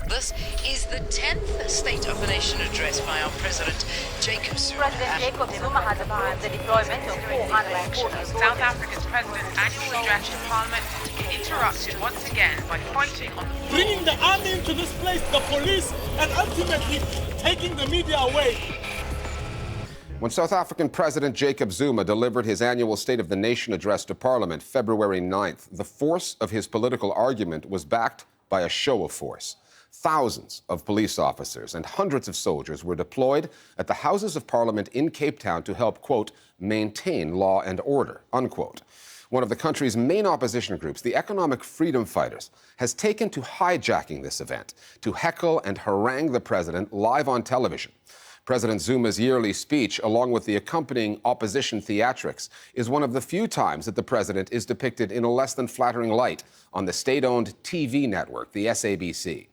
This is the 10th State of the Nation address by our President, Jacob Zuma. President Jacob Zuma has approved the deployment of 440 South Africa's president's annual address to Parliament interrupted once again by fighting on the floor. Bringing the army into this place, the police, and ultimately taking the media away. When South African President Jacob Zuma delivered his annual State of the Nation address to Parliament February 9th, the force of his political argument was backed by a show of force. Thousands of police officers and hundreds of soldiers were deployed at the Houses of Parliament in Cape Town to help, quote, maintain law and order, unquote. One of the country's main opposition groups, the Economic Freedom Fighters, has taken to hijacking this event to heckle and harangue the president live on television. President Zuma's yearly speech, along with the accompanying opposition theatrics, is one of the few times that the president is depicted in a less than flattering light on the state-owned TV network, the SABC.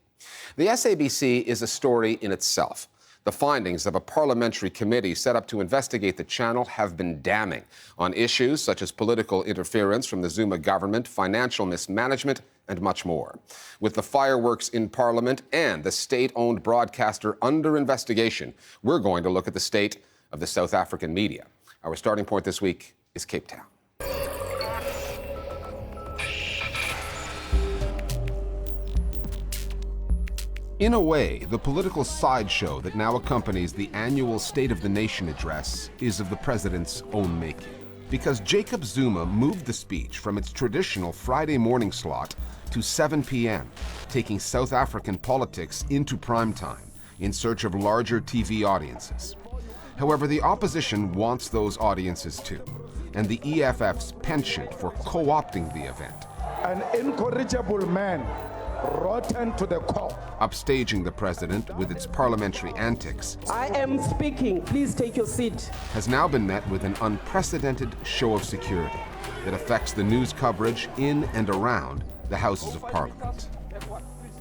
The SABC is a story in itself. The findings of a parliamentary committee set up to investigate the channel have been damning on issues such as political interference from the Zuma government, financial mismanagement, and much more. With the fireworks in Parliament and the state-owned broadcaster under investigation, we're going to look at the state of the South African media. Our starting point this week is Cape Town. In a way, the political sideshow that now accompanies the annual State of the Nation address is of the president's own making. Because Jacob Zuma moved the speech from its traditional Friday morning slot to 7 p.m., taking South African politics into prime time in search of larger TV audiences. However, the opposition wants those audiences too, and the EFF's penchant for co-opting the event. An incorrigible man, rotten to the core. Upstaging the president with its parliamentary antics. I am speaking. Please take your seat. Has now been met with an unprecedented show of security that affects the news coverage in and around the Houses of Parliament.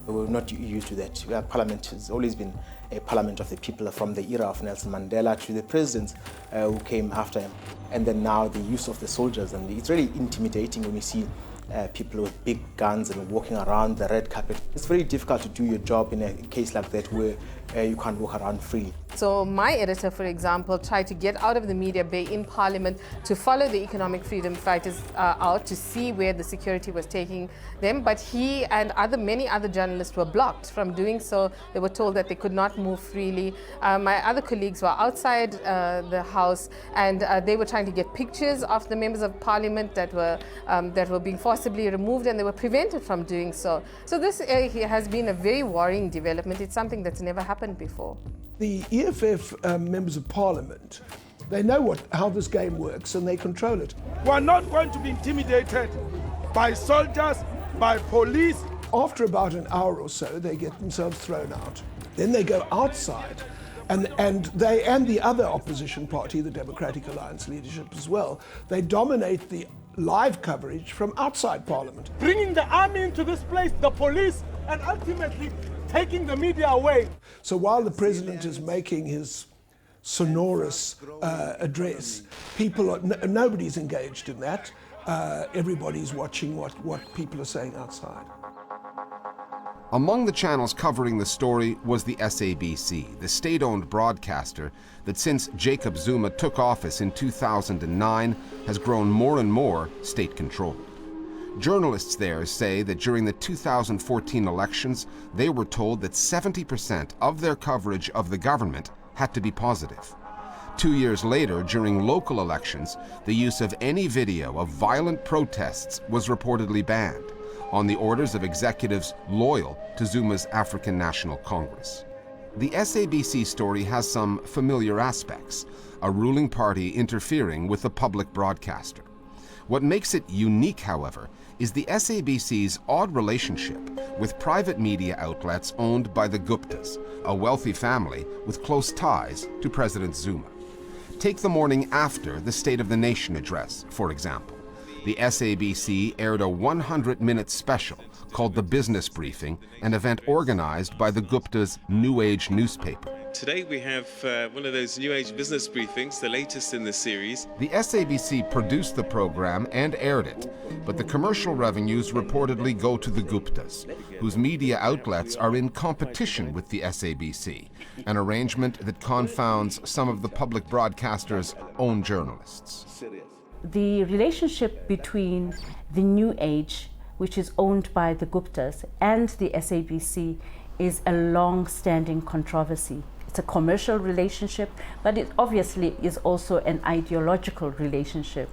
We're not used to that. Parliament has always been a parliament of the people, from the era of Nelson Mandela to the presidents who came after him, and then now the use of the soldiers. And it's really intimidating when you see people with big guns and walking around the red carpet. It's very difficult to do your job in a case like that where you can't walk around freely. So my editor, for example, tried to get out of the media bay in Parliament to follow the economic freedom fighters out to see where the security was taking them, but he and many other journalists were blocked from doing so. They were told that they could not move freely. My other colleagues were outside the House, and they were trying to get pictures of the members of Parliament that were being forcibly removed, and they were prevented from doing so. So this has been a very worrying development. It's something that's never happened before. The EFF members of Parliament, they know how this game works and they control it. We're not going to be intimidated by soldiers, by police. After about an hour or so, they get themselves thrown out. Then they go outside, and they and the other opposition party, the Democratic Alliance leadership as well, they dominate the live coverage from outside Parliament. Bringing the army into this place, the police, and ultimately taking the media away. So while the president is making his sonorous address, nobody's engaged in that. Everybody's watching what people are saying outside. Among the channels covering the story was the SABC, the state-owned broadcaster that since Jacob Zuma took office in 2009 has grown more and more state-controlled. Journalists there say that during the 2014 elections, they were told that 70% of their coverage of the government had to be positive. 2 years later, during local elections, the use of any video of violent protests was reportedly banned, on the orders of executives loyal to Zuma's African National Congress. The SABC story has some familiar aspects, a ruling party interfering with the public broadcaster. What makes it unique, however, is the SABC's odd relationship with private media outlets owned by the Guptas, a wealthy family with close ties to President Zuma. Take the morning after the State of the Nation address, for example. the SABC aired a 100-minute special called The Business Briefing, an event organized by the Gupta's New Age newspaper. Today we have one of those New Age business briefings, the latest in the series. The SABC produced the program and aired it, but the commercial revenues reportedly go to the Guptas, whose media outlets are in competition with the SABC, an arrangement that confounds some of the public broadcaster's own journalists. The relationship between the New Age, which is owned by the Guptas, and the SABC is a long-standing controversy. It's a commercial relationship, but it obviously is also an ideological relationship.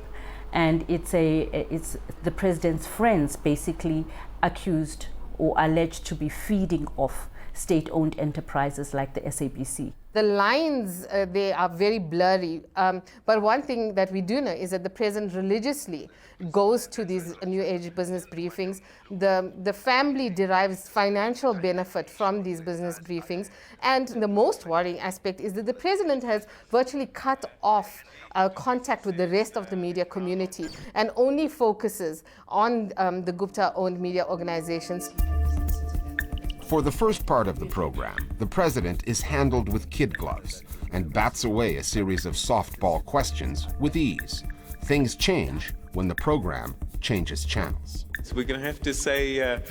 And it's the president's friends basically accused or alleged to be feeding off state-owned enterprises like the SABC. The lines, they are very blurry. But one thing that we do know is that the president religiously goes to these New Age business briefings. The family derives financial benefit from these business briefings. And the most worrying aspect is that the president has virtually cut off contact with the rest of the media community and only focuses on the Gupta-owned media organizations. For the first part of the program, the president is handled with kid gloves and bats away a series of softball questions with ease. Things change when the program changes channels. So we're going to have to say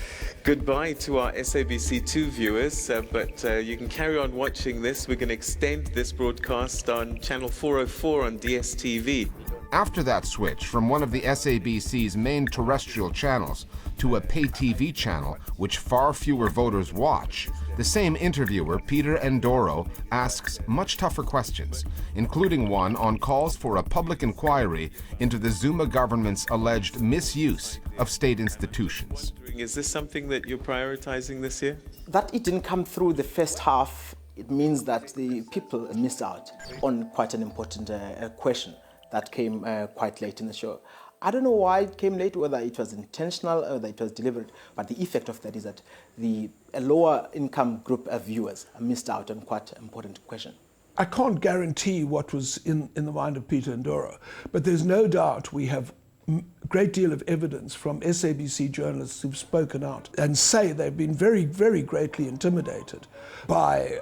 goodbye to our SABC2 viewers, but you can carry on watching this. We're going to extend this broadcast on channel 404 on DSTV. After that switch from one of the SABC's main terrestrial channels to a pay TV channel which far fewer voters watch, the same interviewer, Peter Ndoro, asks much tougher questions, including one on calls for a public inquiry into the Zuma government's alleged misuse of state institutions. Is this something that you're prioritizing this year? That it didn't come through the first half, it means that the people missed out on quite an important question that came quite late in the show. I don't know why it came late, whether it was intentional or whether it was deliberate, but the effect of that is that a lower income group of viewers missed out on quite an important question. I can't guarantee what was in the mind of Peter Ndoro, but there's no doubt we have a great deal of evidence from SABC journalists who've spoken out and say they've been very, very greatly intimidated by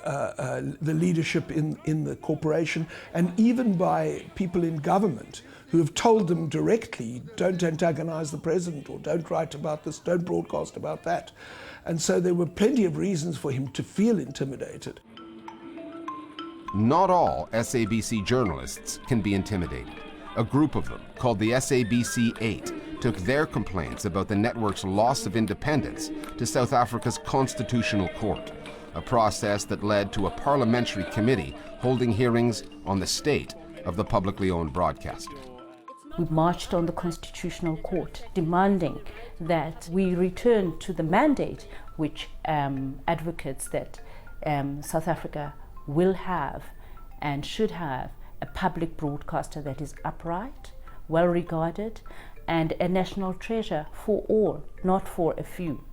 the leadership in the corporation and even by people in government who have told them directly, don't antagonize the president, or don't write about this, don't broadcast about that. And so there were plenty of reasons for him to feel intimidated. Not all SABC journalists can be intimidated. A group of them, called the SABC 8, took their complaints about the network's loss of independence to South Africa's Constitutional Court, a process that led to a parliamentary committee holding hearings on the state of the publicly owned broadcaster. We marched on the Constitutional Court demanding that we return to the mandate which advocates that South Africa will have and should have a public broadcaster that is upright, well regarded, and a national treasure for all, not for a few.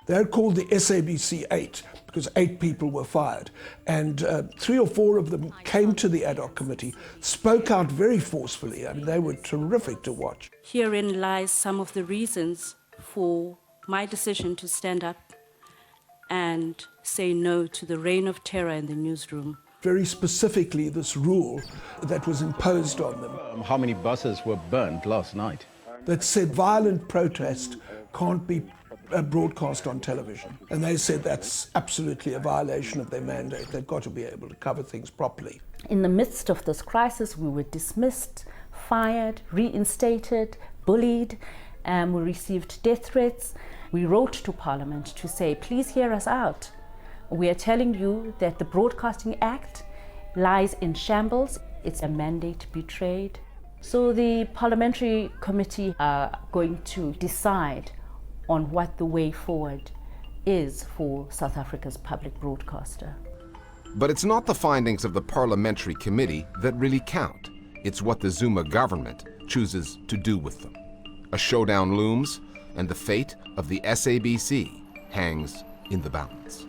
They're called the SABC 8 because 8 people were fired. And 3 or 4 of them came to the ad hoc committee, spoke out very forcefully. I mean, they were terrific to watch. Herein lies some of the reasons for my decision to stand up and say no to the reign of terror in the newsroom. Very specifically, this rule that was imposed on them. How many buses were burned last night? That said violent protest can't be broadcast on television. And they said that's absolutely a violation of their mandate. They've got to be able to cover things properly. In the midst of this crisis, we were dismissed, fired, reinstated, bullied, and we received death threats. We wrote to Parliament to say, please hear us out. We are telling you that the Broadcasting Act lies in shambles. It's a mandate betrayed. So the Parliamentary Committee are going to decide on what the way forward is for South Africa's public broadcaster. But it's not the findings of the Parliamentary Committee that really count. It's what the Zuma government chooses to do with them. A showdown looms, and the fate of the SABC hangs in the balance.